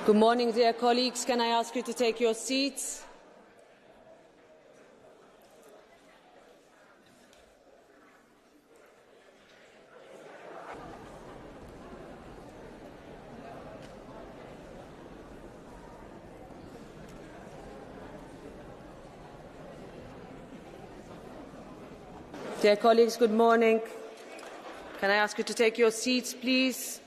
Good morning, dear colleagues. Can I ask you to take your seats? Dear colleagues, good morning. Can I ask you to take your seats, please?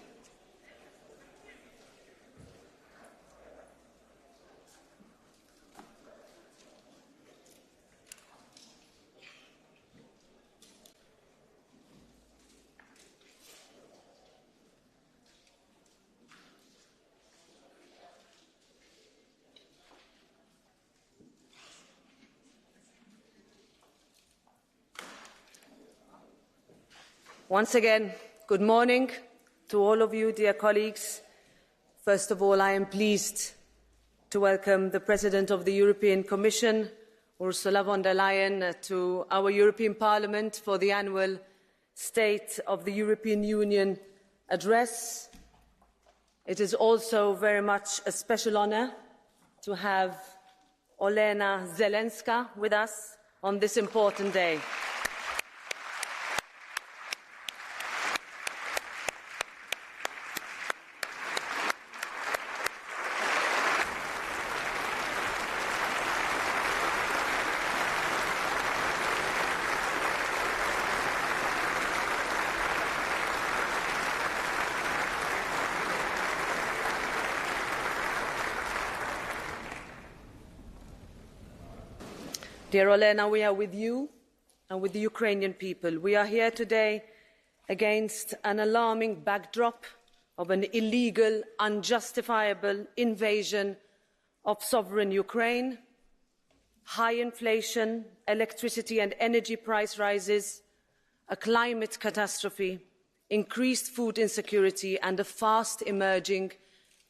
Once again, good morning to all of you, dear colleagues. First of all, I am pleased to welcome the President of the European Commission, Ursula von der Leyen, to our European Parliament for the annual State of the European Union address. It is also very much a special honour to have Olena Zelenska with us on this important day. Dear Olena, we are with you and with the Ukrainian people. We are here today against an alarming backdrop of an illegal, unjustifiable invasion of sovereign Ukraine, high inflation, electricity and energy price rises, a climate catastrophe, increased food insecurity and a fast emerging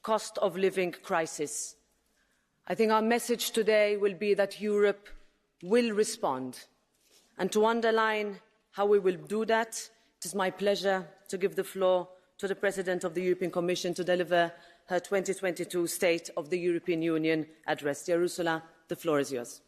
cost of living crisis. I think our message today will be that Europe will respond. And to underline how we will do that, it is my pleasure to give the floor to the President of the European Commission to deliver her 2022 State of the European Union address. Dear Ursula, the floor is yours.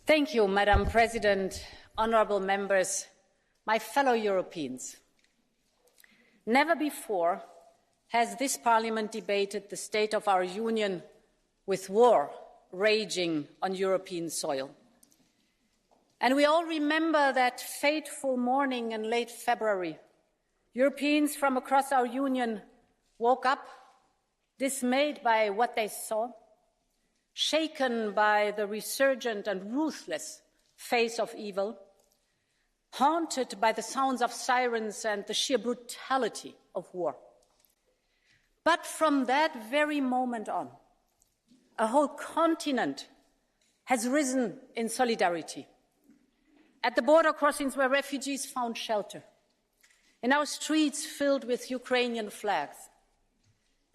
Thank you, Madam President, honourable members, my fellow Europeans. Never before has this Parliament debated the state of our Union with war raging on European soil. And we all remember that fateful morning in late February. Europeans from across our Union woke up dismayed by what they saw, shaken by the resurgent and ruthless face of evil, haunted by the sounds of sirens and the sheer brutality of war. But from that very moment on, a whole continent has risen in solidarity. At the border crossings where refugees found shelter, in our streets filled with Ukrainian flags,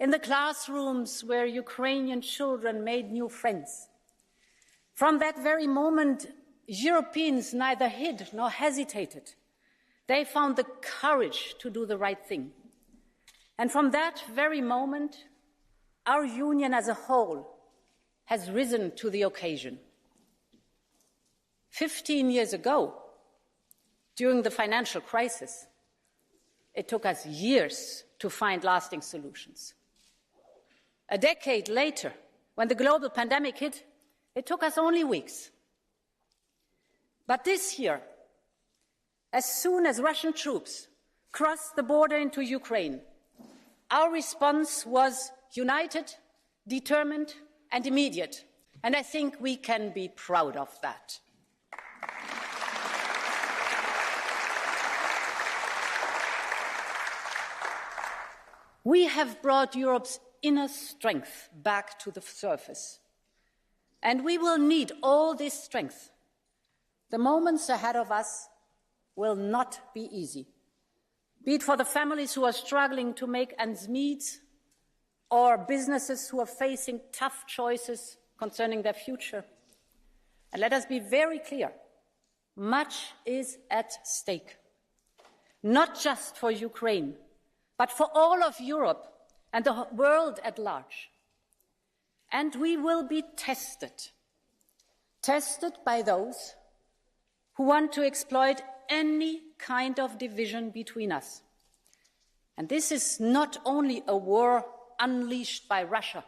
in the classrooms where Ukrainian children made new friends. From that very moment, Europeans neither hid nor hesitated. They found the courage to do the right thing. And from that very moment, our Union as a whole has risen to the occasion. 15 years ago, during the financial crisis, it took us years to find lasting solutions. A decade later, when the global pandemic hit, it took us only weeks. But this year, as soon as Russian troops crossed the border into Ukraine, our response was united, determined, and immediate. And I think we can be proud of that. We have brought Europe's inner strength back to the surface. And we will need all this strength. The moments ahead of us will not be easy, be it for the families who are struggling to make ends meet, or businesses who are facing tough choices concerning their future. And let us be very clear, much is at stake, not just for Ukraine, but for all of Europe and the world at large. And we will be tested by those who want to exploit any kind of division between us. And this is not only a war unleashed by Russia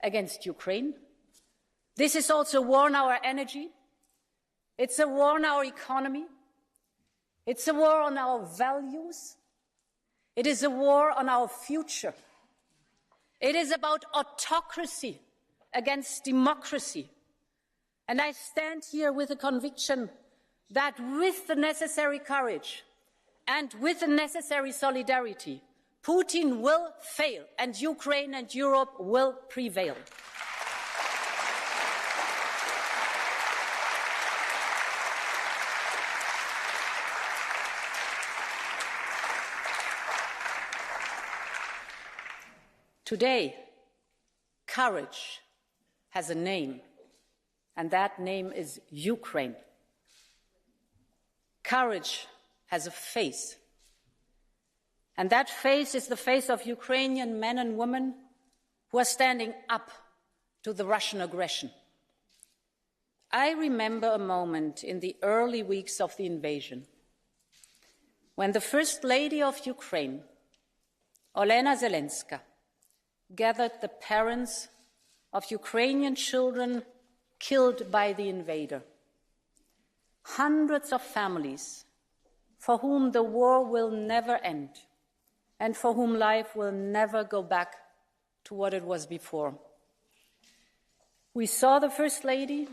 against Ukraine. This is also a war on our energy. It's a war on our economy. It's a war on our values. It is a war on our future. It is about autocracy against democracy. And I stand here with the conviction that with the necessary courage and with the necessary solidarity, Putin will fail and Ukraine and Europe will prevail. Today, courage has a name, and that name is Ukraine. Courage has a face, and that face is the face of Ukrainian men and women who are standing up to the Russian aggression. I remember a moment in the early weeks of the invasion when the First Lady of Ukraine, Olena Zelenska, gathered the parents of Ukrainian children killed by the invader. Hundreds of families for whom the war will never end and for whom life will never go back to what it was before. We saw the First Lady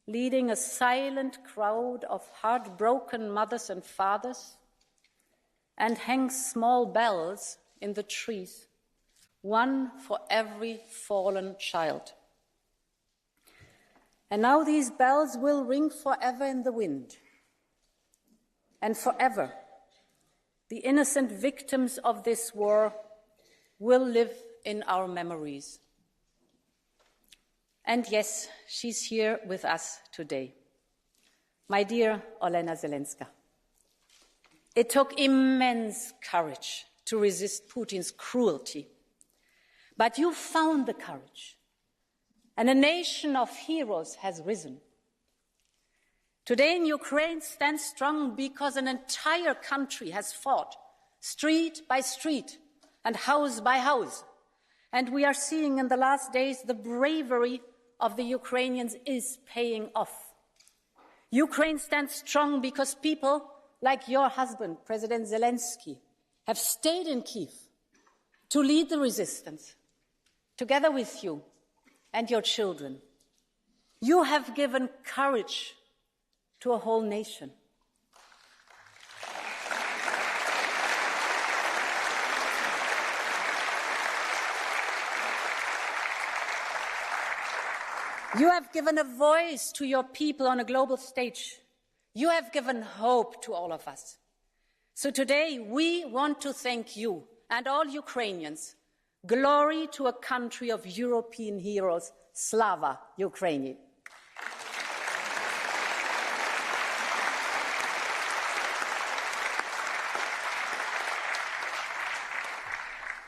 leading a silent crowd of heartbroken mothers and fathers and hang small bells in the trees, one for every fallen child. And now these bells will ring forever in the wind. And forever, the innocent victims of this war will live in our memories. And yes, she's here with us today. My dear Olena Zelenska, it took immense courage to resist Putin's cruelty. But you found the courage, and a nation of heroes has risen. Today in Ukraine stands strong because an entire country has fought, street by street and house by house. And we are seeing in the last days the bravery of the Ukrainians is paying off. Ukraine stands strong because people like your husband, President Zelensky, have stayed in Kyiv to lead the resistance, together with you and your children. You have given courage to a whole nation. You have given a voice to your people on a global stage. You have given hope to all of us. So today we want to thank you and all Ukrainians. Glory to a country of European heroes. Slava Ukraini.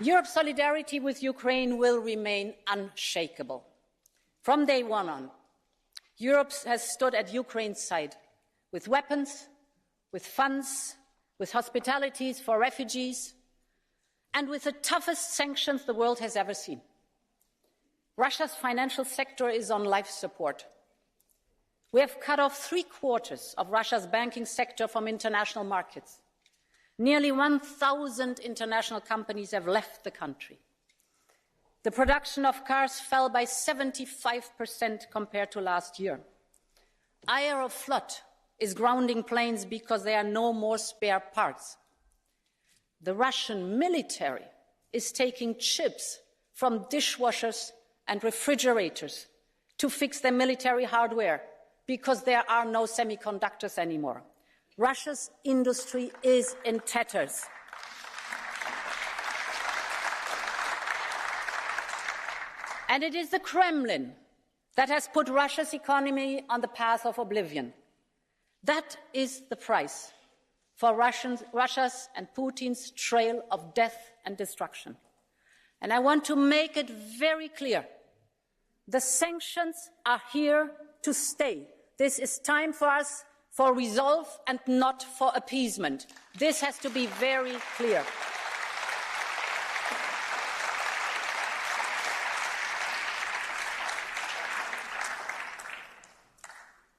Europe's solidarity with Ukraine will remain unshakable. From day one on, Europe has stood at Ukraine's side with weapons, with funds, with hospitalities for refugees, and with the toughest sanctions the world has ever seen. Russia's financial sector is on life support. We have cut off 3/4 of Russia's banking sector from international markets. Nearly 1,000 international companies have left the country. The production of cars fell by 75% compared to last year. Aeroflot is grounding planes because there are no more spare parts. The Russian military is taking chips from dishwashers and refrigerators to fix their military hardware because there are no semiconductors anymore. Russia's industry is in tatters. And it is the Kremlin that has put Russia's economy on the path of oblivion. That is the price for Russia's and Putin's trail of death and destruction. And I want to make it very clear. The sanctions are here to stay. This is time for us for resolve and not for appeasement. This has to be very clear.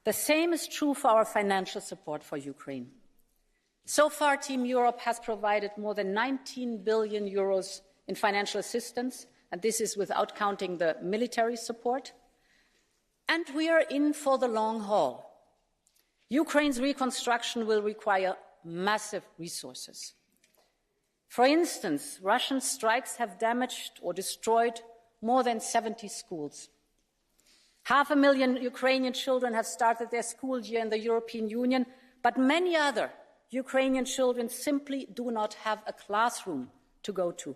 The same is true for our financial support for Ukraine. So far, Team Europe has provided more than 19 billion euros in financial assistance, and this is without counting the military support. And we are in for the long haul. Ukraine's reconstruction will require massive resources. For instance, Russian strikes have damaged or destroyed more than 70 schools. 500,000 Ukrainian children have started their school year in the European Union, but many other Ukrainian children simply do not have a classroom to go to.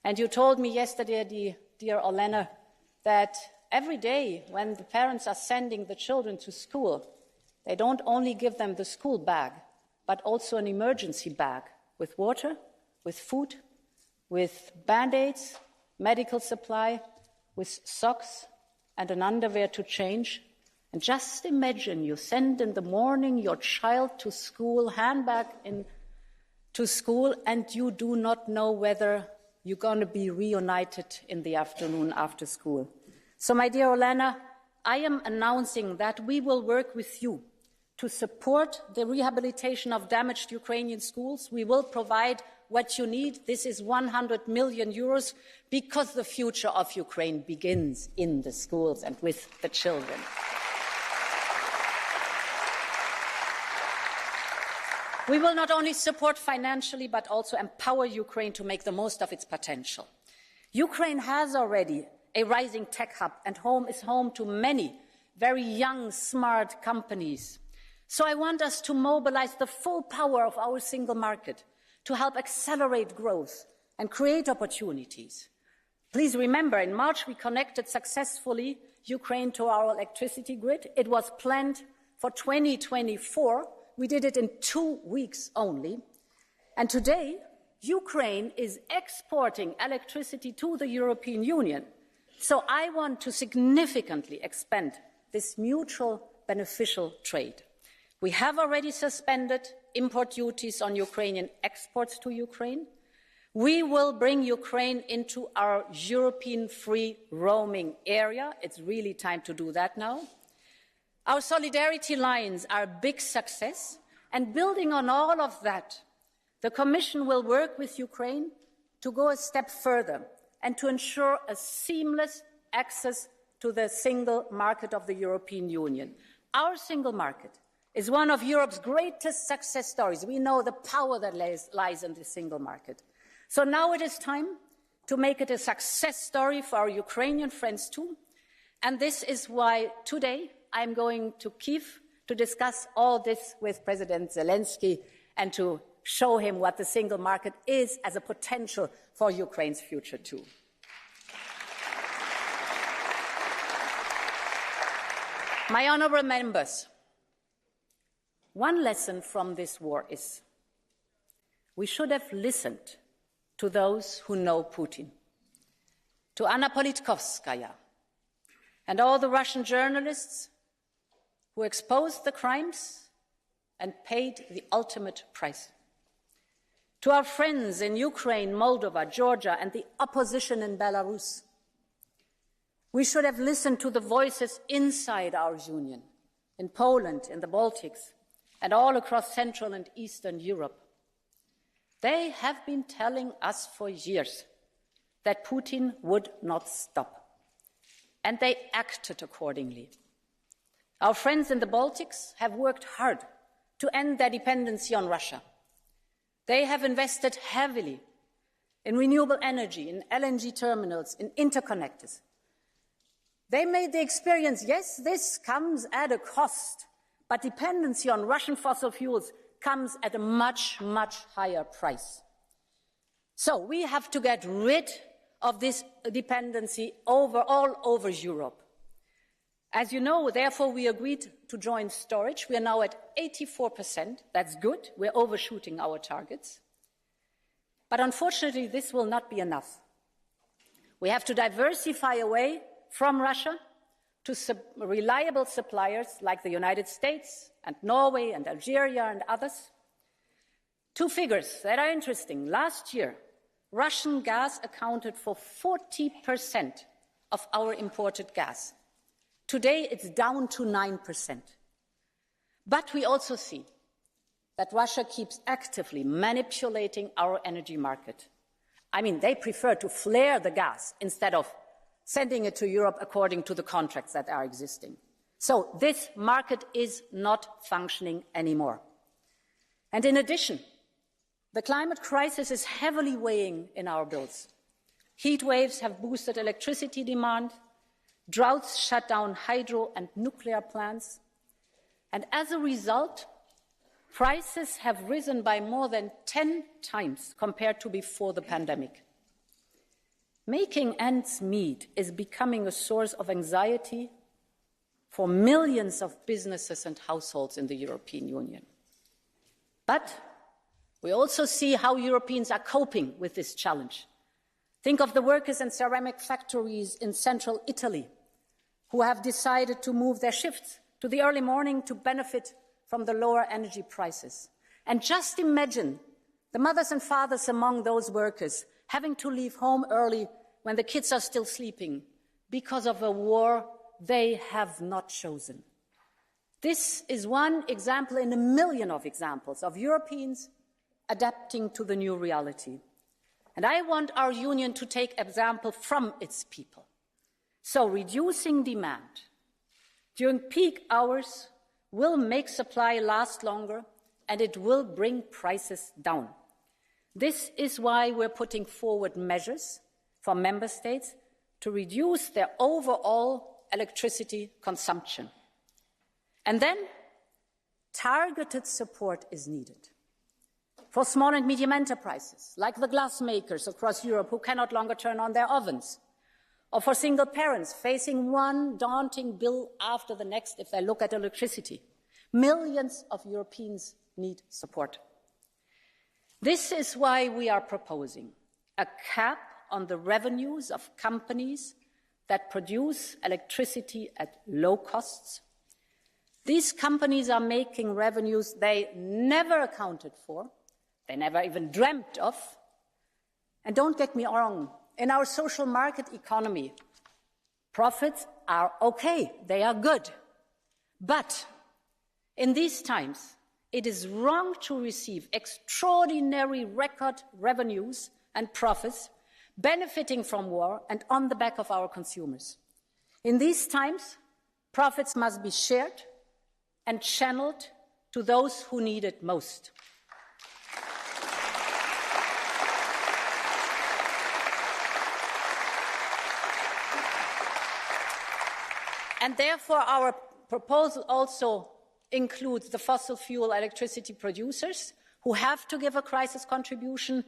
And you told me yesterday, dear Olena, that every day when the parents are sending the children to school, they don't only give them the school bag, but also an emergency bag with water, with food, with Band-Aids, medical supply, with socks, and an underwear to change. And just imagine you send in the morning your child to school, handbag to school, and you do not know whether you're going to be reunited in the afternoon after school. So, my dear Olena, I am announcing that we will work with you to support the rehabilitation of damaged Ukrainian schools. We will provide what you need. This is 100 million euros because the future of Ukraine begins in the schools and with the children. We will not only support financially, but also empower Ukraine to make the most of its potential. Ukraine has already a rising tech hub and is home to many very young, smart companies. So I want us to mobilize the full power of our single market to help accelerate growth and create opportunities. Please remember, in March we connected successfully Ukraine to our electricity grid. It was planned for 2024. We did it in 2 weeks only. And today, Ukraine is exporting electricity to the European Union. So I want to significantly expand this mutual beneficial trade. We have already suspended import duties on Ukrainian exports to Ukraine. We will bring Ukraine into our European free roaming area. It's really time to do that now. Our solidarity lines are a big success, and building on all of that, the Commission will work with Ukraine to go a step further and to ensure a seamless access to the single market of the European Union. Our single market is one of Europe's greatest success stories. We know the power that lies in the single market. So now it is time to make it a success story for our Ukrainian friends too. And this is why today I'm going to Kyiv to discuss all this with President Zelensky and to show him what the single market is as a potential for Ukraine's future too. My honourable members, one lesson from this war is we should have listened to those who know Putin, to Anna Politkovskaya and all the Russian journalists who exposed the crimes and paid the ultimate price, to our friends in Ukraine, Moldova, Georgia, and the opposition in Belarus. We should have listened to the voices inside our union, in Poland, in the Baltics, and all across Central and Eastern Europe. They have been telling us for years that Putin would not stop, and they acted accordingly. Our friends in the Baltics have worked hard to end their dependency on Russia. They have invested heavily in renewable energy, in LNG terminals, in interconnectors. They made the experience, yes, this comes at a cost, but dependency on Russian fossil fuels comes at a much, much higher price. So we have to get rid of this dependency all over Europe. As you know, therefore, we agreed to join storage. We are now at 84%. That's good. We're overshooting our targets. But unfortunately, this will not be enough. We have to diversify away from Russia to reliable suppliers like the United States and Norway and Algeria and others. Two figures that are interesting. Last year, Russian gas accounted for 40% of our imported gas. Today, it's down to 9%. But we also see that Russia keeps actively manipulating our energy market. I mean, they prefer to flare the gas instead of sending it to Europe according to the contracts that are existing. So this market is not functioning anymore. And in addition, the climate crisis is heavily weighing in our bills. Heat waves have boosted electricity demand, droughts shut down hydro and nuclear plants, and as a result, prices have risen by more than 10 times compared to before the pandemic. Making ends meet is becoming a source of anxiety for millions of businesses and households in the European Union. But we also see how Europeans are coping with this challenge. Think of the workers in ceramic factories in central Italy who have decided to move their shifts to the early morning to benefit from the lower energy prices. And just imagine the mothers and fathers among those workers having to leave home early when the kids are still sleeping because of a war they have not chosen. This is one example in a million of examples of Europeans adapting to the new reality. And I want our union to take example from its people. So reducing demand during peak hours will make supply last longer, and it will bring prices down. This is why we're putting forward measures for member states to reduce their overall electricity consumption. And then targeted support is needed for small and medium enterprises, like the glass makers across Europe who cannot longer turn on their ovens, or for single parents facing one daunting bill after the next if they look at electricity. Millions of Europeans need support. This is why we are proposing a cap on the revenues of companies that produce electricity at low costs. These companies are making revenues they never accounted for, they never even dreamt of. And don't get me wrong, in our social market economy, profits are okay, they are good. But in these times, it is wrong to receive extraordinary record revenues and profits benefiting from war and on the back of our consumers. In these times, profits must be shared and channeled to those who need it most. And therefore, our proposal also includes the fossil fuel electricity producers who have to give a crisis contribution.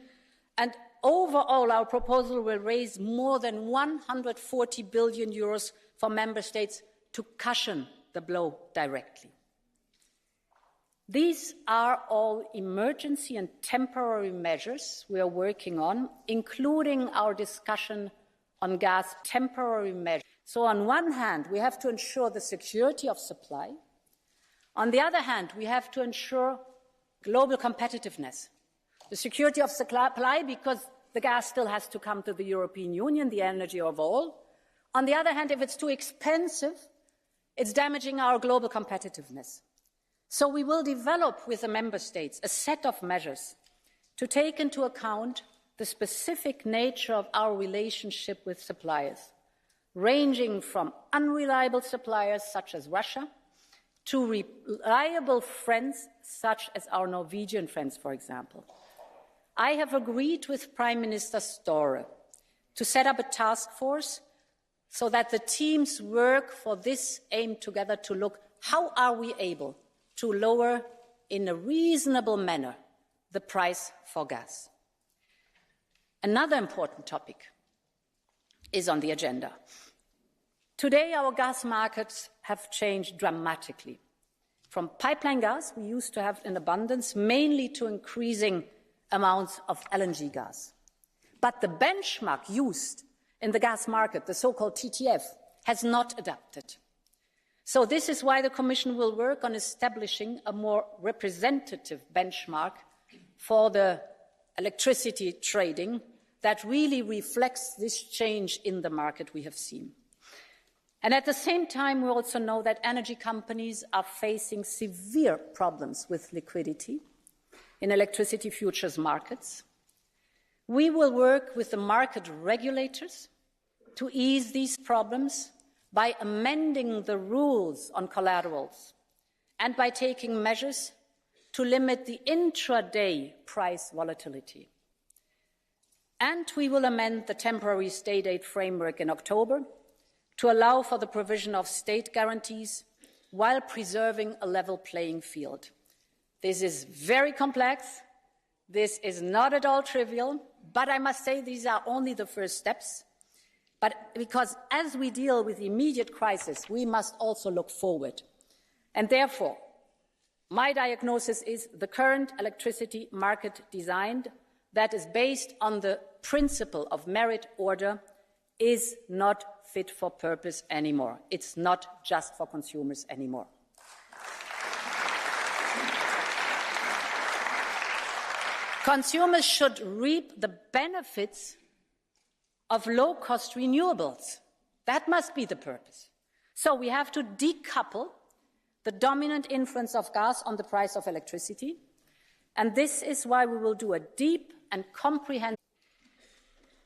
And overall, our proposal will raise more than 140 billion euros for member states to cushion the blow directly. These are all emergency and temporary measures we are working on, including our discussion on gas temporary measures. So on one hand, we have to ensure the security of supply. On the other hand, we have to ensure global competitiveness. The security of supply, because the gas still has to come to the European Union, the energy of all. On the other hand, if it's too expensive, it's damaging our global competitiveness. So we will develop with the member states a set of measures to take into account the specific nature of our relationship with suppliers, ranging from unreliable suppliers such as Russia to reliable friends such as our Norwegian friends, for example. I have agreed with Prime Minister Støre to set up a task force so that the teams work for this aim together to look how are we able to lower in a reasonable manner the price for gas. Another important topic is on the agenda. Today, our gas markets have changed dramatically. From pipeline gas we used to have in abundance, mainly to increasing amounts of LNG gas. But the benchmark used in the gas market, the so-called TTF, has not adapted. So this is why the Commission will work on establishing a more representative benchmark for the electricity trading that really reflects this change in the market we have seen. And at the same time, we also know that energy companies are facing severe problems with liquidity in electricity futures markets. We will work with the market regulators to ease these problems by amending the rules on collaterals and by taking measures to limit the intraday price volatility. And we will amend the temporary state aid framework in October to allow for the provision of state guarantees while preserving a level playing field. This is very complex. This is not at all trivial, but I must say these are only the first steps. But because as we deal with the immediate crisis, we must also look forward. And therefore, my diagnosis is the current electricity market design that is based on the principle of merit order is not fit for purpose anymore. It's not just for consumers anymore. Consumers should reap the benefits of low-cost renewables. That must be the purpose. So we have to decouple the dominant influence of gas on the price of electricity, and this is why we will do a deep and comprehensive.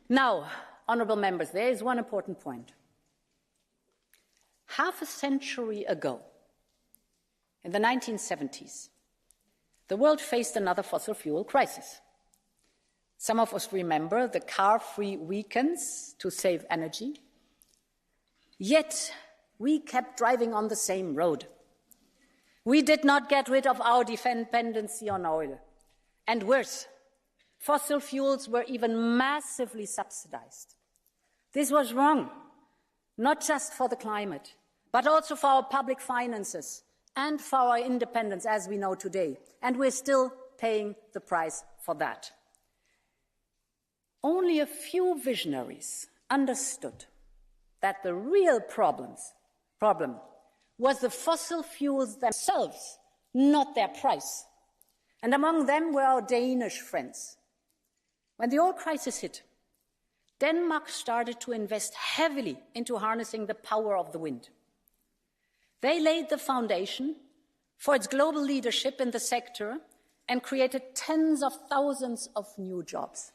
Now, honourable members, there is one important point. Half a century ago, in the 1970s, the world faced another fossil fuel crisis. Some of us remember the car-free weekends to save energy. Yet, we kept driving on the same road. We did not get rid of our dependency on oil. And worse, fossil fuels were even massively subsidized. This was wrong, not just for the climate, but also for our public finances and for our independence as we know today. And we're still paying the price for that. Only a few visionaries understood that the real problem was the fossil fuels themselves, not their price. And among them were our Danish friends. When the oil crisis hit, Denmark started to invest heavily into harnessing the power of the wind. They laid the foundation for its global leadership in the sector and created tens of thousands of new jobs.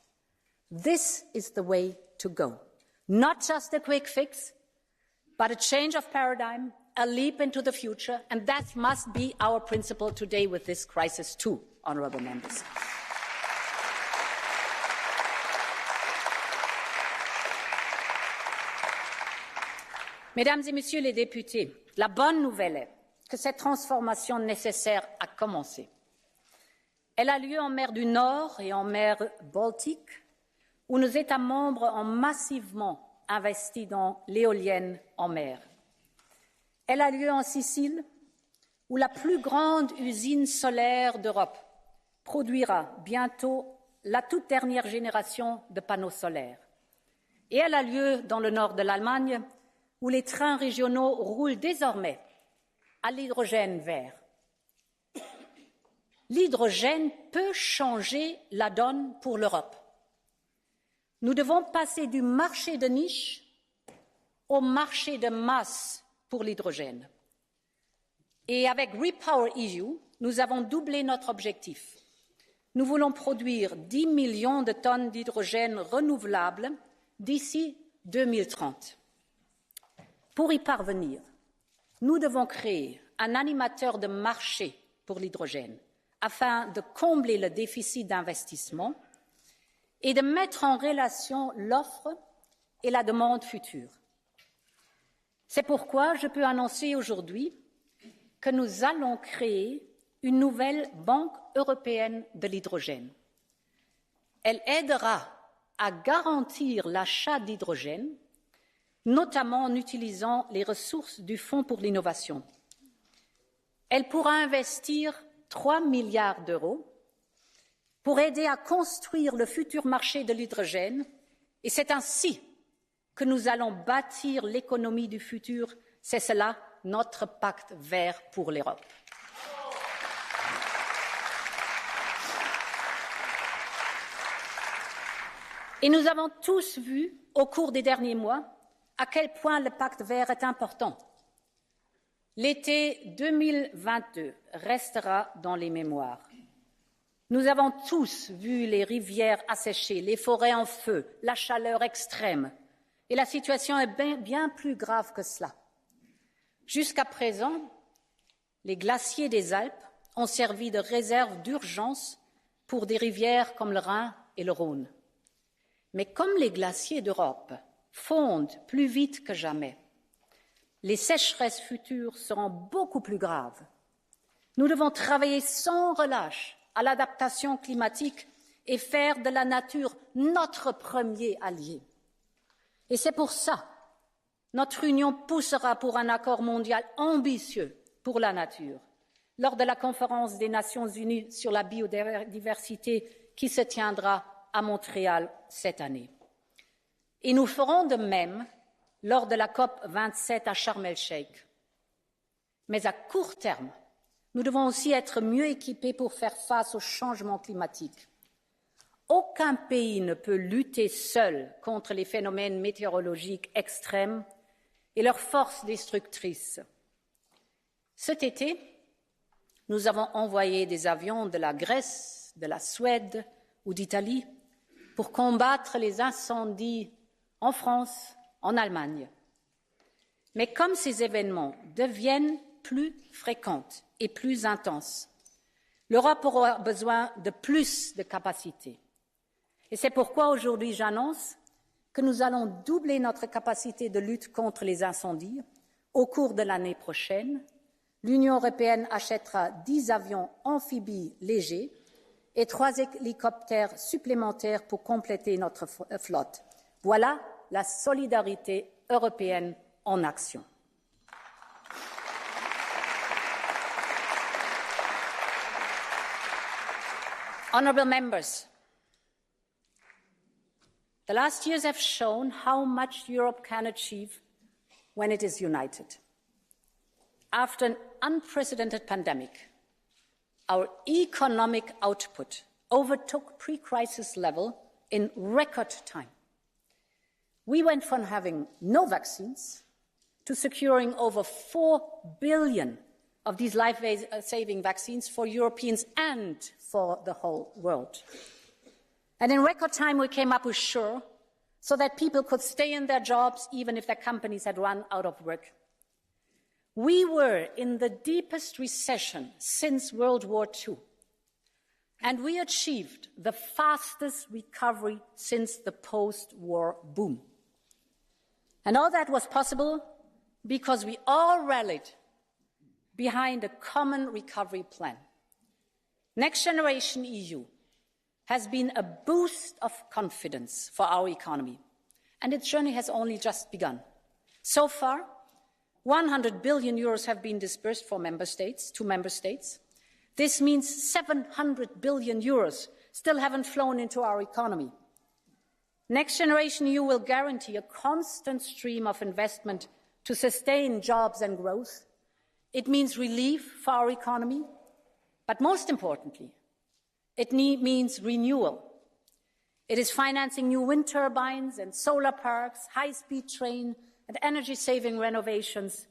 This is the way to go. Not just a quick fix, but a change of paradigm, a leap into the future, and that must be our principle today with this crisis too, honourable members. Mesdames et Messieurs les députés, la bonne nouvelle est que cette transformation nécessaire a commencé. Elle a lieu en mer du Nord et en mer Baltique, où nos États membres ont massivement investi dans l'éolienne en mer. Elle a lieu en Sicile, où la plus grande usine solaire d'Europe produira bientôt la toute dernière génération de panneaux solaires. Et elle a lieu dans le nord de l'Allemagne, où les trains régionaux roulent désormais à l'hydrogène vert. L'hydrogène peut changer la donne pour l'Europe. Nous devons passer du marché de niche au marché de masse pour l'hydrogène. Et avec Repower EU, nous avons doublé notre objectif. Nous voulons produire 10 millions de tonnes d'hydrogène renouvelable d'ici 2030. Pour y parvenir, nous devons créer un animateur de marché pour l'hydrogène afin de combler le déficit d'investissement et de mettre en relation l'offre et la demande future. C'est pourquoi je peux annoncer aujourd'hui que nous allons créer une nouvelle Banque européenne de l'hydrogène. Elle aidera à garantir l'achat d'hydrogène notamment en utilisant les ressources du Fonds pour l'innovation. Elle pourra investir 3 milliards d'euros pour aider à construire le futur marché de l'hydrogène, et c'est ainsi que nous allons bâtir l'économie du futur. C'est cela notre pacte vert pour l'Europe. Et nous avons tous vu au cours des derniers mois à quel point le pacte vert est important. L'été 2022 restera dans les mémoires. Nous avons tous vu les rivières asséchées, les forêts en feu, la chaleur extrême. Et la situation est bien plus grave que cela. Jusqu'à présent, les glaciers des Alpes ont servi de réserve d'urgence pour des rivières comme le Rhin et le Rhône. Mais comme les glaciers d'Europe fondent plus vite que jamais, les sécheresses futures seront beaucoup plus graves. Nous devons travailler sans relâche à l'adaptation climatique et faire de la nature notre premier allié. Et c'est pour ça que notre Union poussera pour un accord mondial ambitieux pour la nature lors de la conférence des Nations unies sur la biodiversité qui se tiendra à Montréal cette année. Et nous ferons de même lors de la COP 27 à Sharm el-Sheikh. Mais à court terme, nous devons aussi être mieux équipés pour faire face au changement climatique. Aucun pays ne peut lutter seul contre les phénomènes météorologiques extrêmes et leurs forces destructrices. Cet été, nous avons envoyé des avions de la Grèce, de la Suède ou d'Italie pour combattre les incendies en France, en Allemagne. Mais comme ces événements deviennent plus fréquents et plus intenses, l'Europe aura besoin de plus de capacités. Et c'est pourquoi aujourd'hui j'annonce que nous allons doubler notre capacité de lutte contre les incendies au cours de l'année prochaine. L'Union européenne achètera 10 avions amphibies légers et 3 hélicoptères supplémentaires pour compléter notre flotte. Voilà la solidarité européenne en action. Honourable members, the last years have shown how much Europe can achieve when it is united. After an unprecedented pandemic, our economic output overtook pre-crisis level in record time. We went from having no vaccines to securing over 4 billion of these life-saving vaccines for Europeans and for the whole world. And in record time, we came up with SURE so that people could stay in their jobs even if their companies had run out of work. We were in the deepest recession since World War II, and we achieved the fastest recovery since the post-war boom. And all that was possible because we all rallied behind a common recovery plan. Next Generation EU has been a boost of confidence for our economy, and its journey has only just begun. So far, 100 billion euros have been disbursed to member states. This means 700 billion euros still haven't flown into our economy. Next Generation EU will guarantee a constant stream of investment to sustain jobs and growth. It means relief for our economy, but most importantly, it means renewal. It is financing new wind turbines and solar parks, high-speed train and energy-saving renovations.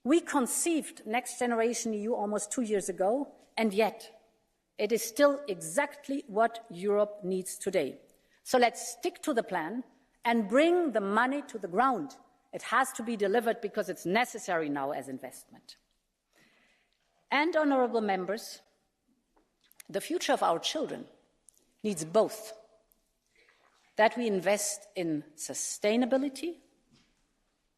We conceived Next Generation EU almost 2 years ago, and yet it is still exactly what Europe needs today. So let's stick to the plan and bring the money to the ground. It has to be delivered because it's necessary now as investment. And, honourable members, the future of our children needs both. That we invest in sustainability,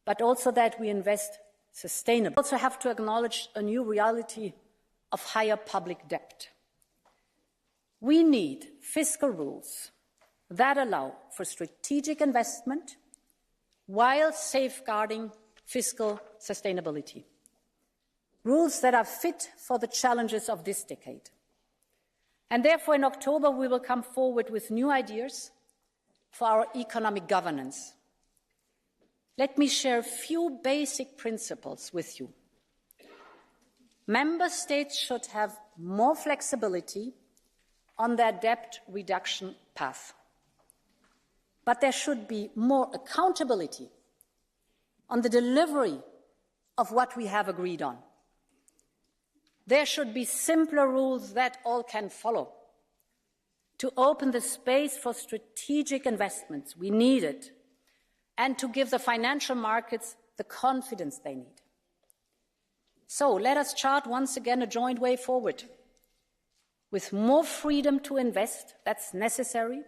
but also that we invest sustainably. We also have to acknowledge a new reality of higher public debt. We need fiscal rules that allow for strategic investment while safeguarding fiscal sustainability. Rules that are fit for the challenges of this decade. And therefore, in October, we will come forward with new ideas for our economic governance. Let me share a few basic principles with you. Member states should have more flexibility on their debt reduction path. But there should be more accountability on the delivery of what we have agreed on. There should be simpler rules that all can follow to open the space for strategic investments we needed and to give the financial markets the confidence they need. So let us chart once again a joint way forward with more freedom to invest, that's necessary,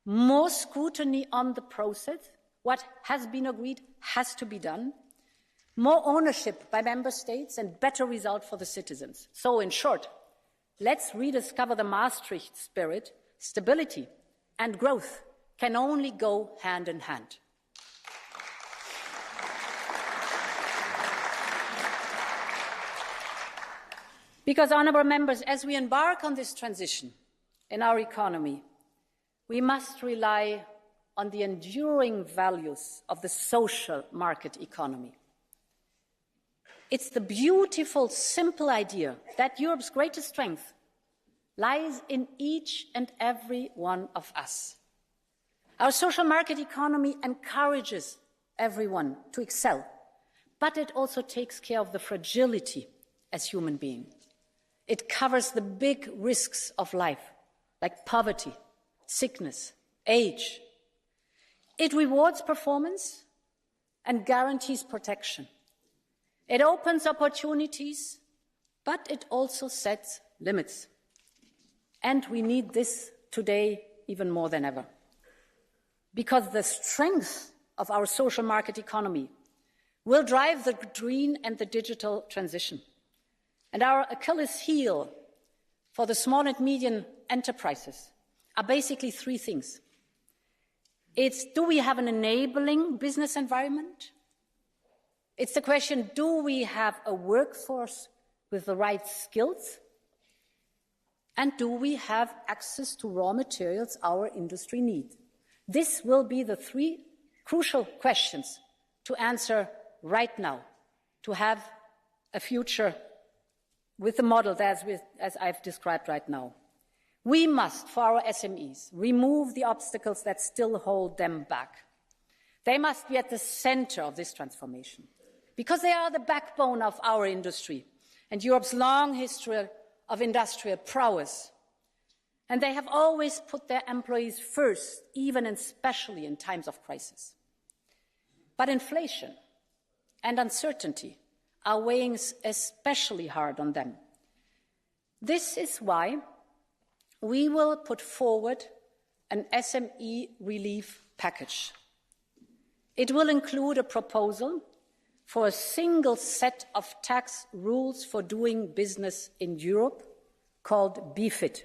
more scrutiny on the process, what has been agreed has to be done, more ownership by member states and better result for the citizens. So in short, let's rediscover the Maastricht spirit. Stability and growth can only go hand in hand. Because, honourable members, as we embark on this transition in our economy, we must rely on the enduring values of the social market economy. It's the beautiful, simple idea that Europe's greatest strength lies in each and every one of us. Our social market economy encourages everyone to excel, but it also takes care of the fragility as human beings. It covers the big risks of life, like poverty, sickness, age. It rewards performance and guarantees protection. It opens opportunities, but it also sets limits. And we need this today even more than ever. Because the strength of our social market economy will drive the green and the digital transition. And our Achilles heel for the small and medium enterprises are basically three things. It's, do we have an enabling business environment? It's the question, do we have a workforce with the right skills? And do we have access to raw materials our industry needs? This will be the three crucial questions to answer right now, to have a future with the model as I've described right now. We must, for our SMEs, remove the obstacles that still hold them back. They must be at the center of this transformation, because they are the backbone of our industry and Europe's long history of industrial prowess. And they have always put their employees first, even and especially in times of crisis. But inflation and uncertainty are weighing especially hard on them. This is why we will put forward an SME relief package. It will include a proposal for a single set of tax rules for doing business in Europe called BFIT.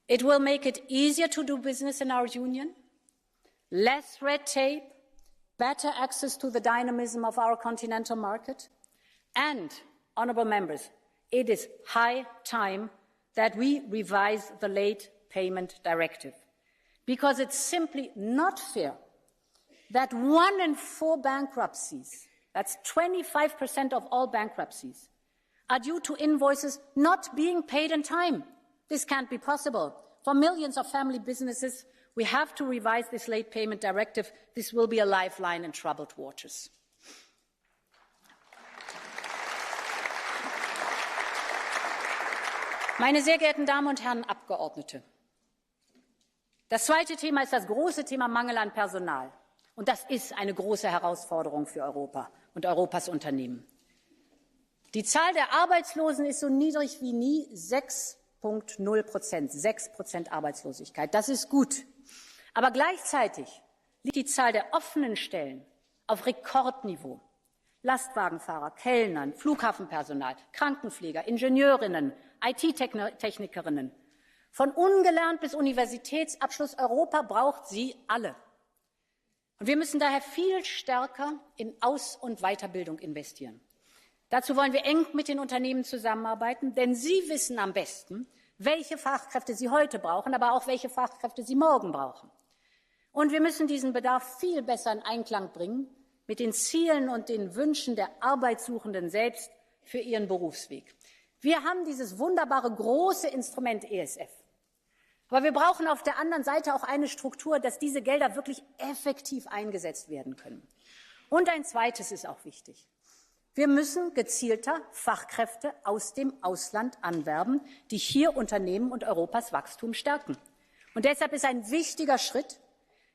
It will make it easier to do business in our union, less red tape, better access to the dynamism of our continental market, and, honourable members, it is high time that we revise the Late Payment Directive, because it's simply not fair that 1 in 4 bankruptcies, that's 25% of all bankruptcies, are due to invoices not being paid in time. This can't be possible. For millions of family businesses, we have to revise this Late Payment Directive. This will be a lifeline in troubled waters. Meine sehr geehrten Damen und Herren Abgeordnete, das zweite Thema ist das große Thema Mangel an Personal. Und das ist eine große Herausforderung für Europa und Europas Unternehmen. Die Zahl der Arbeitslosen ist so niedrig wie nie, 6,0%, 6% Arbeitslosigkeit. Das ist gut. Aber gleichzeitig liegt die Zahl der offenen Stellen auf Rekordniveau. Lastwagenfahrer, Kellnern, Flughafenpersonal, Krankenpfleger, Ingenieurinnen, IT-Technikerinnen. Von ungelernt bis Universitätsabschluss, Europa braucht sie alle. Und wir müssen daher viel stärker in Aus- und Weiterbildung investieren. Dazu wollen wir eng mit den Unternehmen zusammenarbeiten, denn sie wissen am besten, welche Fachkräfte sie heute brauchen, aber auch welche Fachkräfte sie morgen brauchen. Und wir müssen diesen Bedarf viel besser in Einklang bringen mit den Zielen und den Wünschen der Arbeitssuchenden selbst für ihren Berufsweg. Wir haben dieses wunderbare große Instrument ESF. Aber wir brauchen auf der anderen Seite auch eine Struktur, dass diese Gelder wirklich effektiv eingesetzt werden können. Und ein zweites ist auch wichtig. Wir müssen gezielter Fachkräfte aus dem Ausland anwerben, die hier Unternehmen und Europas Wachstum stärken. Und deshalb ist ein wichtiger Schritt,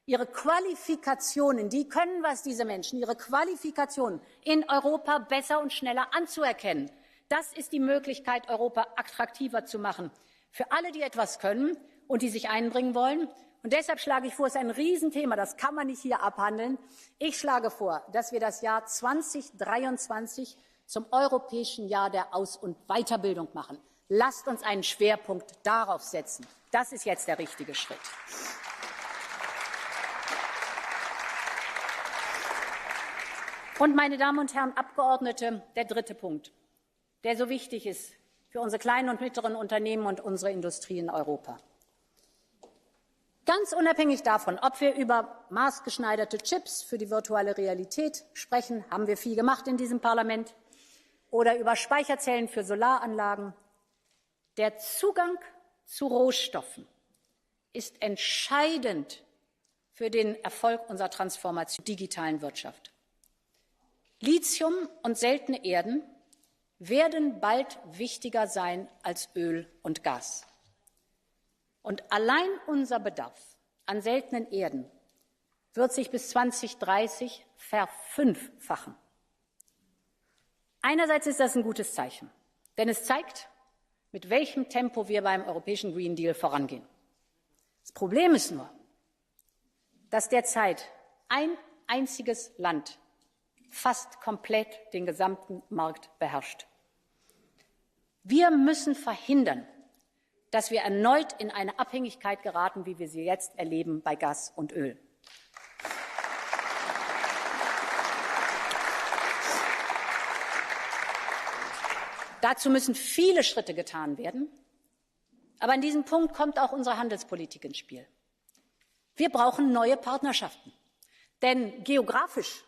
ihre Qualifikationen, die können was, diese Menschen, ihre Qualifikationen in Europa besser und schneller anzuerkennen. Das ist die Möglichkeit, Europa attraktiver zu machen für alle, die etwas können und die sich einbringen wollen. Und deshalb schlage ich vor, es ist ein Riesenthema, das kann man nicht hier abhandeln. Ich schlage vor, dass wir das Jahr 2023 zum Europäischen Jahr der Aus- und Weiterbildung machen. Lasst uns einen Schwerpunkt darauf setzen. Das ist jetzt der richtige Schritt. Und, meine Damen und Herren Abgeordnete, der dritte Punkt, der so wichtig ist für unsere kleinen und mittleren Unternehmen und unsere Industrie in Europa. Ganz unabhängig davon, ob wir über maßgeschneiderte Chips für die virtuelle Realität sprechen, haben wir viel gemacht in diesem Parlament, oder über Speicherzellen für Solaranlagen, der Zugang zu Rohstoffen ist entscheidend für den Erfolg unserer Transformation der digitalen Wirtschaft. Lithium und seltene Erden werden bald wichtiger sein als Öl und Gas. Und allein unser Bedarf an seltenen Erden wird sich bis 2030 verfünffachen. Einerseits ist das ein gutes Zeichen, denn es zeigt, mit welchem Tempo wir beim europäischen Green Deal vorangehen. Das Problem ist nur, dass derzeit ein einziges Land fast komplett den gesamten Markt beherrscht. Wir müssen verhindern, dass wir erneut in eine Abhängigkeit geraten, wie wir sie jetzt erleben bei Gas und Öl. Dazu müssen viele Schritte getan werden. Aber an diesem Punkt kommt auch unsere Handelspolitik ins Spiel. Wir brauchen neue Partnerschaften. Denn geografisch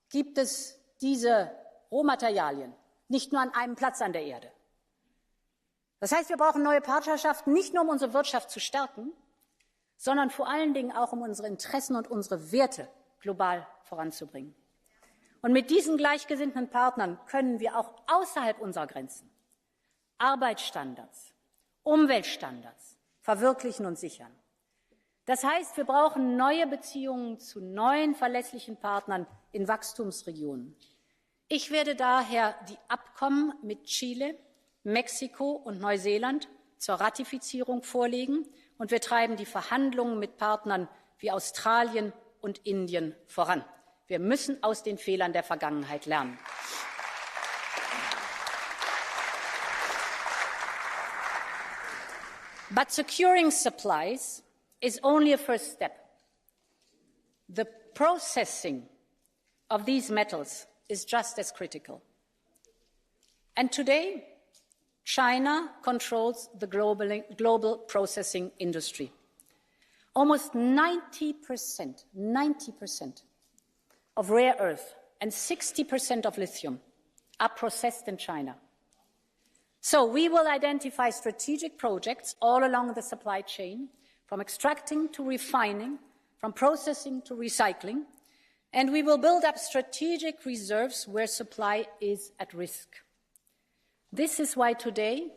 gibt es diese Rohmaterialien nicht nur an einem Platz an der Erde. Das heißt, wir brauchen neue Partnerschaften, nicht nur um unsere Wirtschaft zu stärken, sondern vor allen Dingen auch um unsere Interessen und unsere Werte global voranzubringen. Und mit diesen gleichgesinnten Partnern können wir auch außerhalb unserer Grenzen Arbeitsstandards, Umweltstandards verwirklichen und sichern. Das heißt, wir brauchen neue Beziehungen zu neuen verlässlichen Partnern in Wachstumsregionen. Ich werde daher die Abkommen mit Chile, Mexiko und Neuseeland zur Ratifizierung vorlegen, und wir treiben die Verhandlungen mit Partnern wie Australien und Indien voran. Wir müssen aus den Fehlern der Vergangenheit lernen. But securing supplies is only a first step. The processing of these metals is just as critical. And today, China controls the global processing industry. Almost 90% of rare earth and 60% of lithium are processed in China. So we will identify strategic projects all along the supply chain, from extracting to refining, from processing to recycling, and we will build up strategic reserves where supply is at risk. This is why today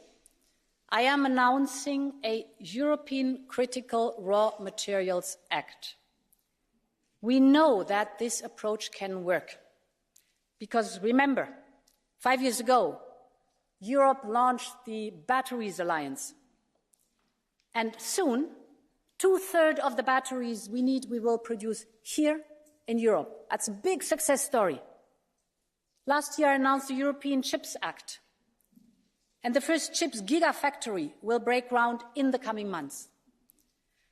I am announcing a European Critical Raw Materials Act. We know that this approach can work because, remember, 5 years ago, Europe launched the Batteries Alliance. And soon, 2/3 of the batteries we will produce here in Europe. That's a big success story. Last year, I announced the European Chips Act. And the first chips gigafactory will break ground in the coming months.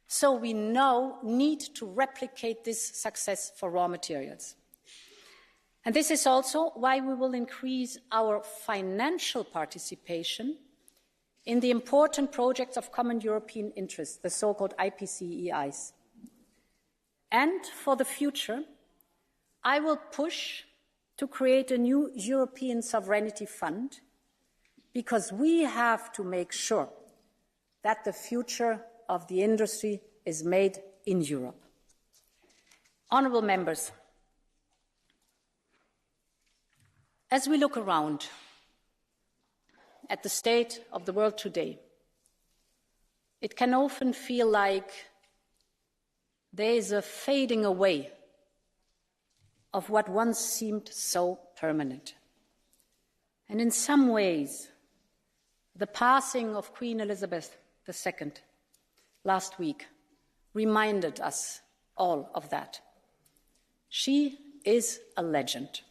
So we now need to replicate this success for raw materials. And this is also why we will increase our financial participation in the important projects of common European interest, the so-called IPCEIs. And for the future, I will push to create a new European Sovereignty Fund, because we have to make sure that the future of the industry is made in Europe. Honourable members, as we look around at the state of the world today, it can often feel like there is a fading away of what once seemed so permanent. And in some ways, the passing of Queen Elizabeth II last week reminded us all of that. She is a legend.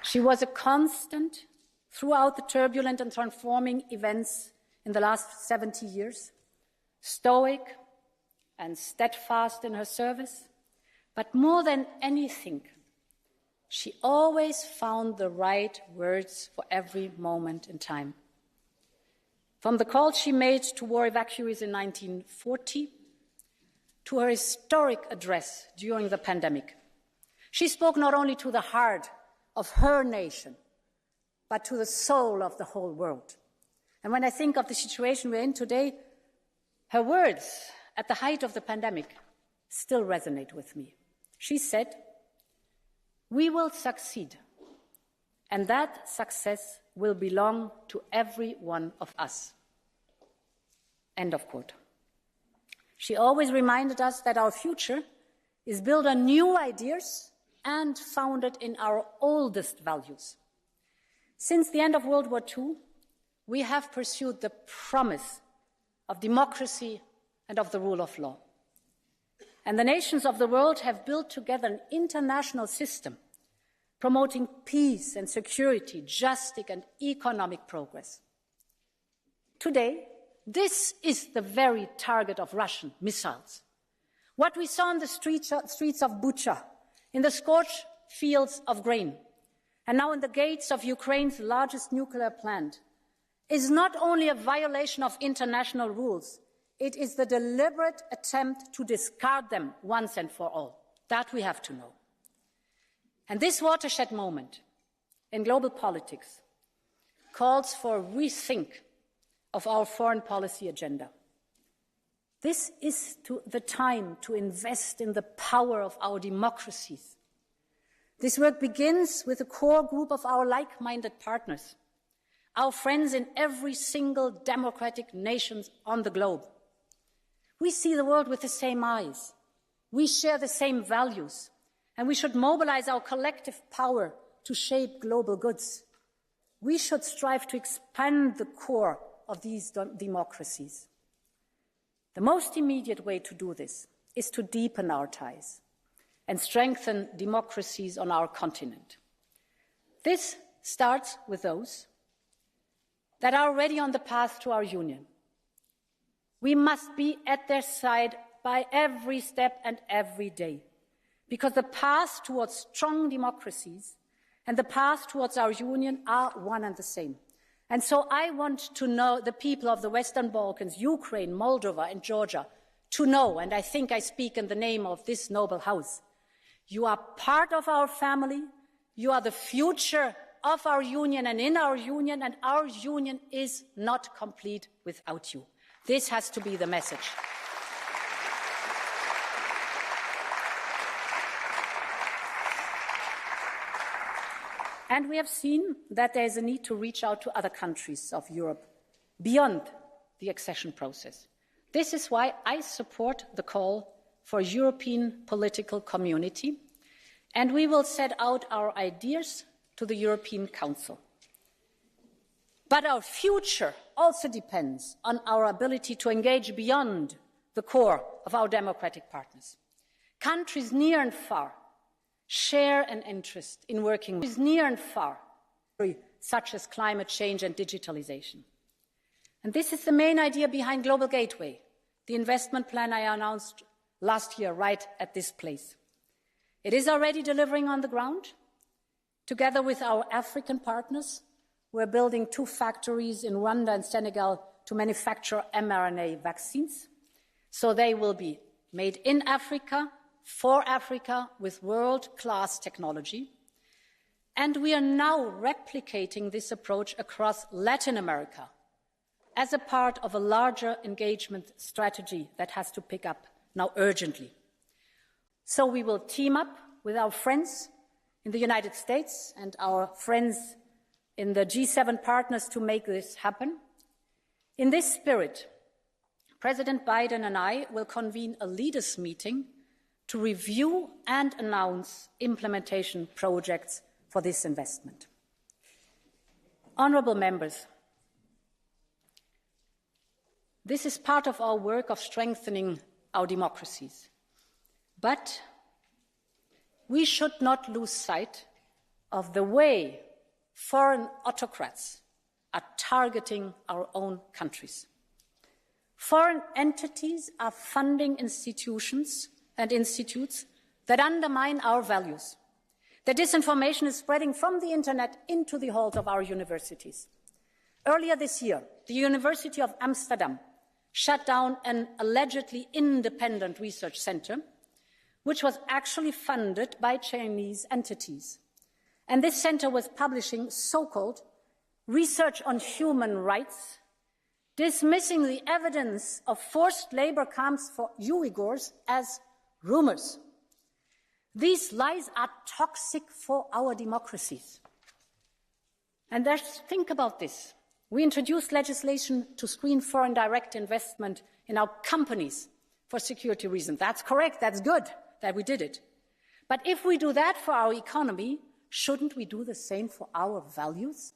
She was a constant throughout the turbulent and transforming events in the last 70 years, stoic and steadfast in her service, but more than anything, she always found the right words for every moment in time. From the call she made to war evacuees in 1940 to her historic address during the pandemic, she spoke not only to the heart of her nation, but to the soul of the whole world. And when I think of the situation we're in today, her words at the height of the pandemic still resonate with me. She said, "We will succeed, and that success will belong to every one of us." End of quote. She always reminded us that our future is built on new ideas and founded in our oldest values. Since the end of World War II, we have pursued the promise of democracy and of the rule of law. And the nations of the world have built together an international system promoting peace and security, justice and economic progress. Today, this is the very target of Russian missiles. What we saw in the streets of Bucha, in the scorched fields of grain, and now in the gates of Ukraine's largest nuclear plant, is not only a violation of international rules, it is the deliberate attempt to discard them once and for all. That we have to know. And this watershed moment in global politics calls for a rethink of our foreign policy agenda. This is the time to invest in the power of our democracies. This work begins with a core group of our like-minded partners, our friends in every single democratic nation on the globe. We see the world with the same eyes. We share the same values, and we should mobilize our collective power to shape global goods. We should strive to expand the core of these democracies. The most immediate way to do this is to deepen our ties and strengthen democracies on our continent. This starts with those that are already on the path to our union. We must be at their side by every step and every day, because the path towards strong democracies and the path towards our union are one and the same. And so I want to know the people of the Western Balkans, Ukraine, Moldova and Georgia, to know, and I think I speak in the name of this noble house, you are part of our family, you are the future of our union and in our union, and our union is not complete without you. This has to be the message. And we have seen that there is a need to reach out to other countries of Europe beyond the accession process. This is why I support the call for a European political community, and we will set out our ideas to the European Council. But our future also depends on our ability to engage beyond the core of our democratic partners. Countries near and far share an interest in working with near and far, such as climate change and digitalization. And this is the main idea behind Global Gateway, the investment plan I announced last year right at this place. It is already delivering on the ground. Together with our African partners, we're building 2 factories in Rwanda and Senegal to manufacture mRNA vaccines. So they will be made in Africa, for Africa, with world-class technology. And we are now replicating this approach across Latin America as a part of a larger engagement strategy that has to pick up now urgently. So we will team up with our friends in the United States and our friends in the G7 partners to make this happen. In this spirit, President Biden and I will convene a leaders' meeting to review and announce implementation projects for this investment. Honourable members, this is part of our work of strengthening our democracies. But we should not lose sight of the way foreign autocrats are targeting our own countries. Foreign entities are funding institutions and institutes that undermine our values. The disinformation is spreading from the internet into the halls of our universities. Earlier this year, the University of Amsterdam shut down an allegedly independent research center, which was actually funded by Chinese entities. And this center was publishing so-called research on human rights, dismissing the evidence of forced labor camps for Uyghurs as rumors. These lies are toxic for our democracies. And think about this. We introduced legislation to screen foreign direct investment in our companies for security reasons. That's correct, that's good that we did it. But if we do that for our economy, shouldn't we do the same for our values?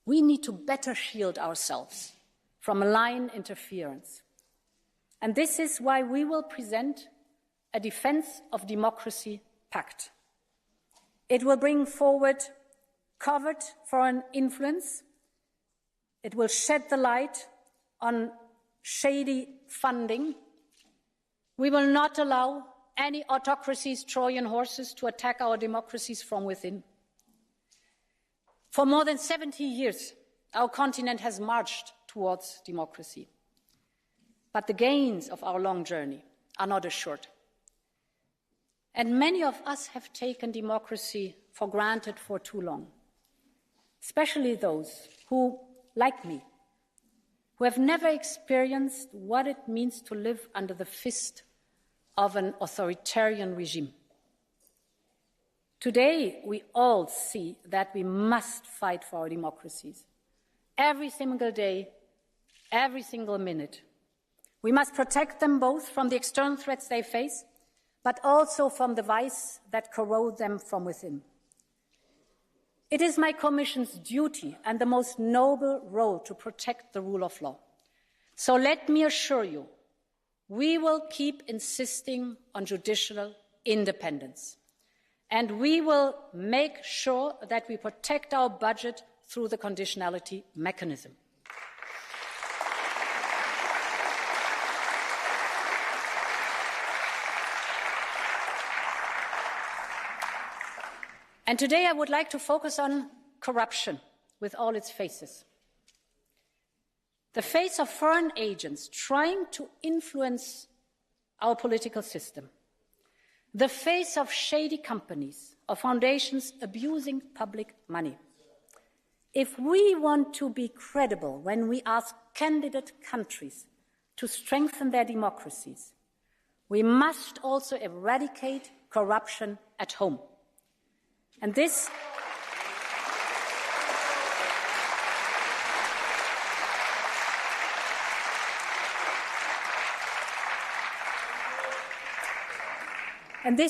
We need to better shield ourselves from malign interference. And this is why we will present a Defense of Democracy Pact. It will bring forward covert foreign influence. It will shed the light on shady funding. We will not allow any autocracy's Trojan horses to attack our democracies from within. For more than 70 years, our continent has marched towards democracy. But the gains of our long journey are not assured. And many of us have taken democracy for granted for too long, especially those who, like me, who have never experienced what it means to live under the fist of an authoritarian regime. Today, we all see that we must fight for our democracies. Every single day, every single minute. We must protect them both from the external threats they face, but also from the vice that corrode them from within. It is my Commission's duty and the most noble role to protect the rule of law. So let me assure you, we will keep insisting on judicial independence. And we will make sure that we protect our budget through the conditionality mechanism. And today I would like to focus on corruption with all its faces. The face of foreign agents trying to influence our political system. The face of shady companies or foundations abusing public money. If we want to be credible when we ask candidate countries to strengthen their democracies, we must also eradicate corruption at home. And this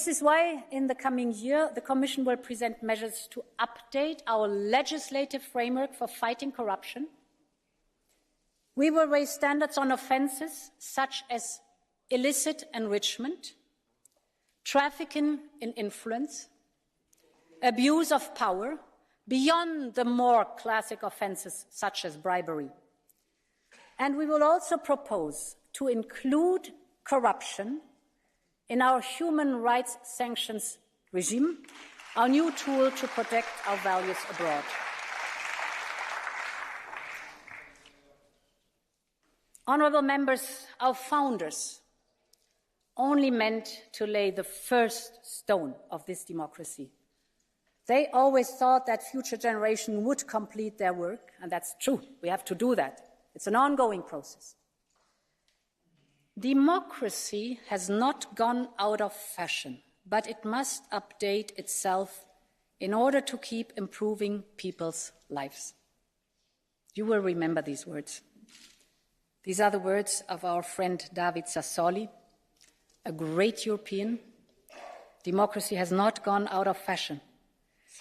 is why, in the coming year, the Commission will present measures to update our legislative framework for fighting corruption. We will raise standards on offences such as illicit enrichment, trafficking in influence, abuse of power, beyond the more classic offences such as bribery. And we will also propose to include corruption in our human rights sanctions regime, our new tool to protect our values abroad. Honourable members, our founders only meant to lay the first stone of this democracy. They always thought that future generations would complete their work, and that's true. We have to do that. It's an ongoing process. Democracy has not gone out of fashion, but it must update itself in order to keep improving people's lives. You will remember these words. These are the words of our friend David Sassoli, a great European. Democracy has not gone out of fashion,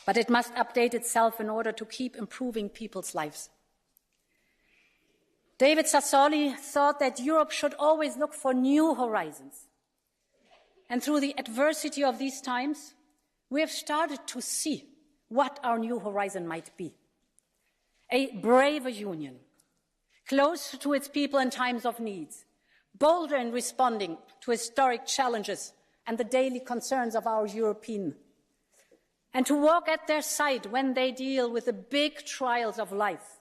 but it must update itself in order to keep improving people's lives. David Sassoli thought that Europe should always look for new horizons. And through the adversity of these times, we have started to see what our new horizon might be. A braver union, closer to its people in times of need, bolder in responding to historic challenges and the daily concerns of our Europeans, and to walk at their side when they deal with the big trials of life.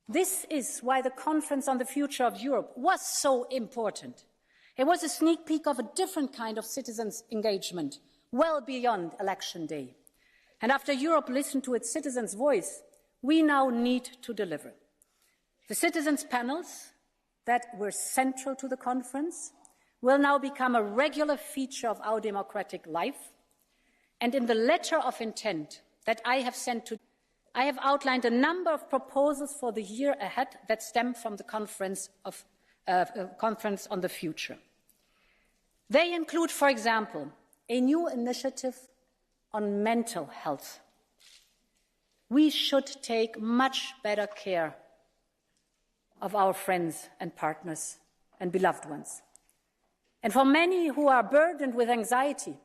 This is why the Conference on the Future of Europe was so important. It was a sneak peek of a different kind of citizens' engagement, well beyond election day. And after Europe listened to its citizens' voice, we now need to deliver. The citizens' panels that were central to the conference will now become a regular feature of our democratic life. And in the letter of intent that I have sent to, I have outlined a number of proposals for the year ahead that stem from the Conference on the Future. They include, for example, a new initiative on mental health. We should take much better care of our friends and partners and beloved ones. And for many who are burdened with anxiety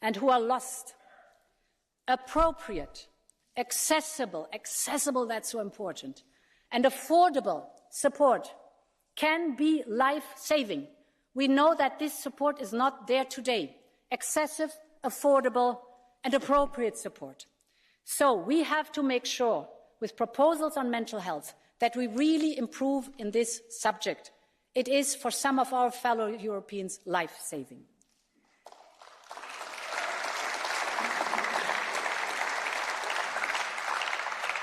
and who are lost, appropriate, accessible, that's so important, and affordable support can be life-saving. We know that this support is not there today. Excessive, affordable, and appropriate support. So we have to make sure, with proposals on mental health, that we really improve in this subject. It is, for some of our fellow Europeans, life-saving.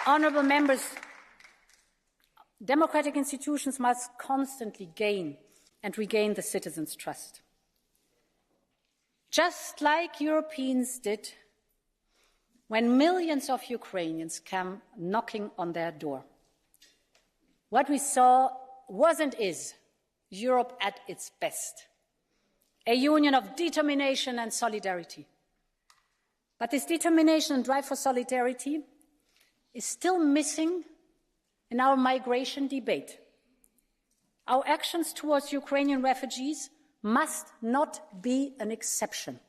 Honourable members, democratic institutions must constantly gain and regain the citizens' trust. Just like Europeans did when millions of Ukrainians came knocking on their door. What we saw was and is Europe at its best, a union of determination and solidarity. But this determination and drive for solidarity is still missing in our migration debate. Our actions towards Ukrainian refugees must not be an exception.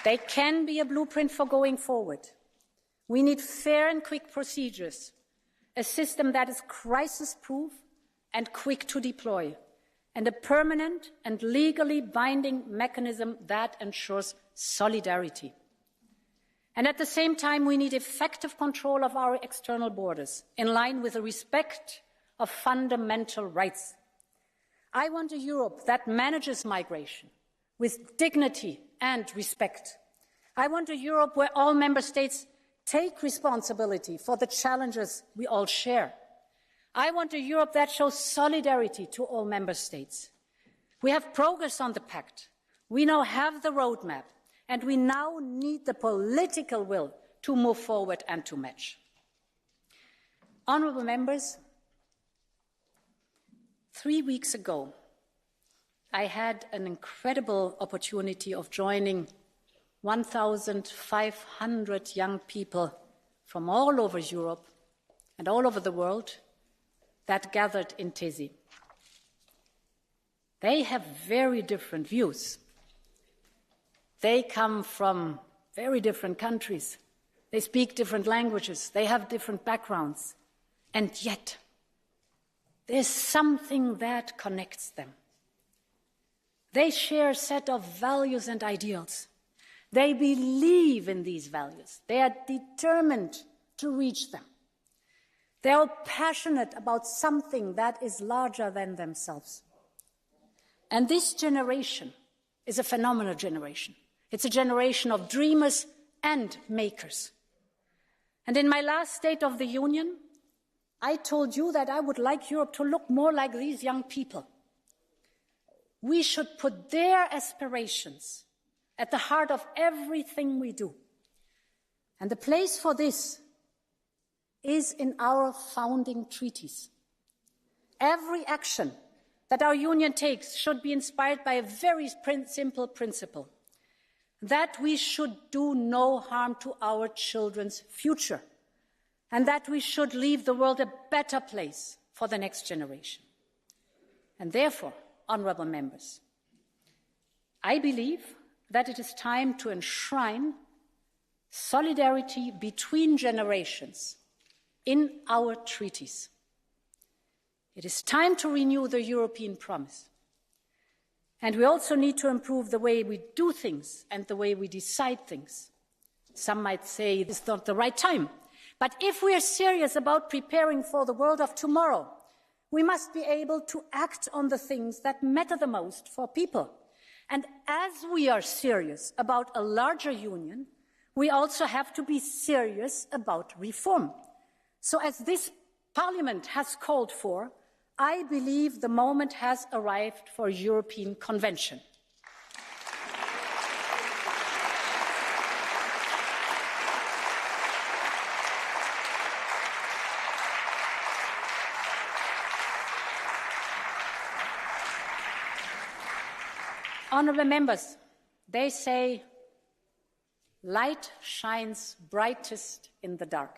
They can be a blueprint for going forward. We need fair and quick procedures, a system that is crisis-proof and quick to deploy, and a permanent and legally binding mechanism that ensures solidarity. And at the same time, we need effective control of our external borders, in line with the respect of fundamental rights. I want a Europe that manages migration with dignity and respect. I want a Europe where all member states take responsibility for the challenges we all share. I want a Europe that shows solidarity to all member states. We have progress on the pact. We now have the roadmap, and we now need the political will to move forward and to match. Honourable members, 3 weeks ago, I had an incredible opportunity of joining 1,500 young people from all over Europe and all over the world that gathered in Tesi. They have very different views. They come from very different countries. They speak different languages. They have different backgrounds. And yet, there's something that connects them. They share a set of values and ideals. They believe in these values. They are determined to reach them. They are passionate about something that is larger than themselves. And this generation is a phenomenal generation. It's a generation of dreamers and makers. And in my last State of the Union, I told you that I would like Europe to look more like these young people. We should put their aspirations at the heart of everything we do. And the place for this is in our founding treaties. Every action that our union takes should be inspired by a very simple principle, that we should do no harm to our children's future, and that we should leave the world a better place for the next generation. And therefore, honourable members, I believe that it is time to enshrine solidarity between generations in our treaties. It is time to renew the European promise. And we also need to improve the way we do things and the way we decide things. Some might say it's not the right time. But if we are serious about preparing for the world of tomorrow, we must be able to act on the things that matter the most for people. And as we are serious about a larger union, we also have to be serious about reform. So as this Parliament has called for, I believe the moment has arrived for a European Convention. Honourable members, they say light shines brightest in the dark.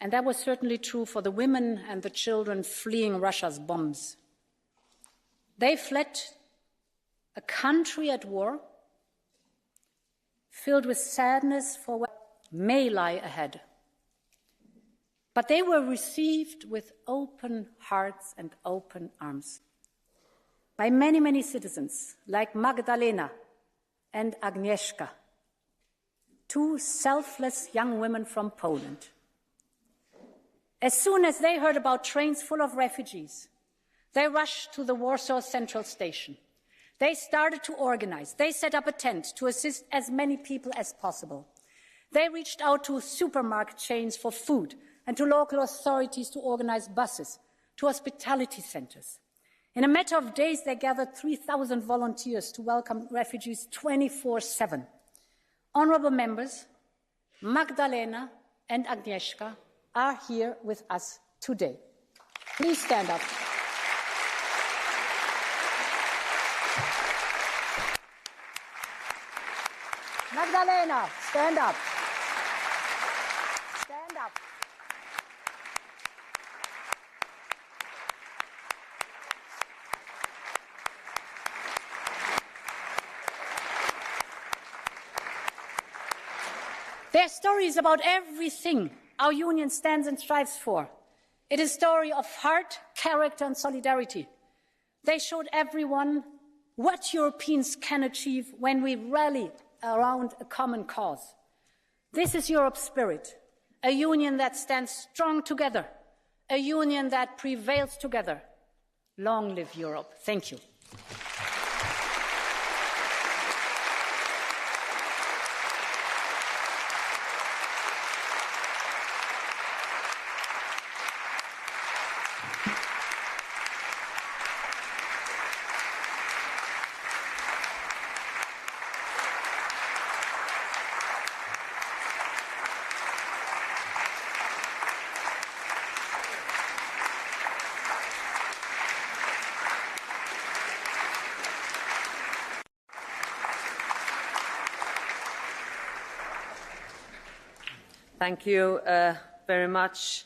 And that was certainly true for the women and the children fleeing Russia's bombs. They fled a country at war, filled with sadness for what may lie ahead. But they were received with open hearts and open arms by many, many citizens, like Magdalena and Agnieszka, two selfless young women from Poland. As soon as they heard about trains full of refugees, they rushed to the Warsaw Central Station. They started to organize. They set up a tent to assist as many people as possible. They reached out to supermarket chains for food and to local authorities to organize buses, to hospitality centers. In a matter of days, they gathered 3,000 volunteers to welcome refugees 24/7. Honourable members, Magdalena and Agnieszka are here with us today. Please stand up. Magdalena, stand up. Stand up. Their story is about everything our union stands and strives for. It is a story of heart, character, and solidarity. They showed everyone what Europeans can achieve when we rally around a common cause. This is Europe's spirit, a union that stands strong together, a union that prevails together. Long live Europe. Thank you. Thank you, very much,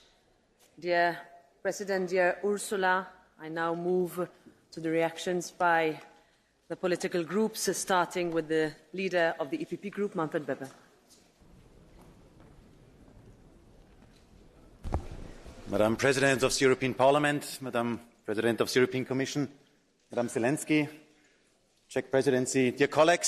dear President, dear Ursula. I now move to the reactions by the political groups, starting with the leader of the EPP group, Manfred Weber. Madam President of the European Parliament, Madam President of the European Commission, Madam Zelensky, Czech Presidency, dear colleagues,